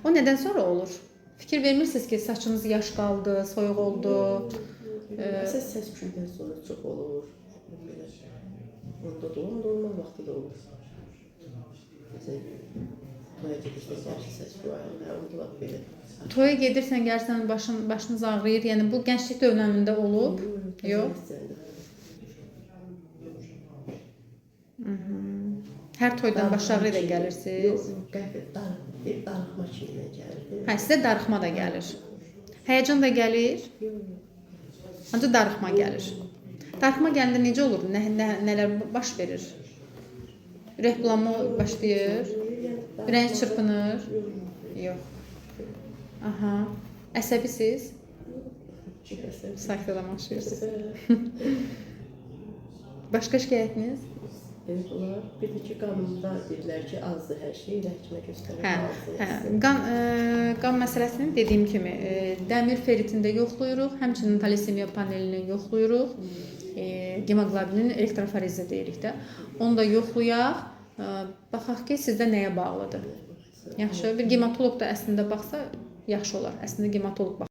O nədən sonra olur? Fikir vermirsiniz ki, saçınız yaş qaldı, soyuq oldu. Əsas səs küydən sonra çox olur. Onda da olur, normal vaxtı da olur. Məsələn, toya gedirsən, gəlirsən səs küy ayağına, onda vaxt belə. Toya gedirsən, gəlirsən, başınız ağrıyır. Yəni bu gənclik dövründə olub? Yox. Hər toydan baş ağrı ilə gəlirsiniz? Yox, darıxma kimi gəlir. Hə, sizə darıxma da gəlir. Həyəcan da gəlir? Ancaq darıxma gəlir. Darıxma gələndə necə olur? Nələr baş verir? Ürəkbulanma başlayır? Ürəyin çırpınır? Yox. Aha. Əsəbisiz? Sakit adam oxşayırsınız. Başqa şikayətiniz? Evet, olar. Bir də ki, qanında deyirlər ki, azdır hər şey, həkimə göstərir. Qan məsələsini dediyim kimi, dəmir feritində yoxlayırıq, həmçinin talisemiya panelini yoxlayırıq, hemoqlobinin elektroforizi deyirik də. Onu da yoxlayaq, baxaq ki, sizdə nəyə bağlıdır. Yaxşı, bir hematoloq da əslində baxsa yaxşı olar. Əslində hematoloq baxır.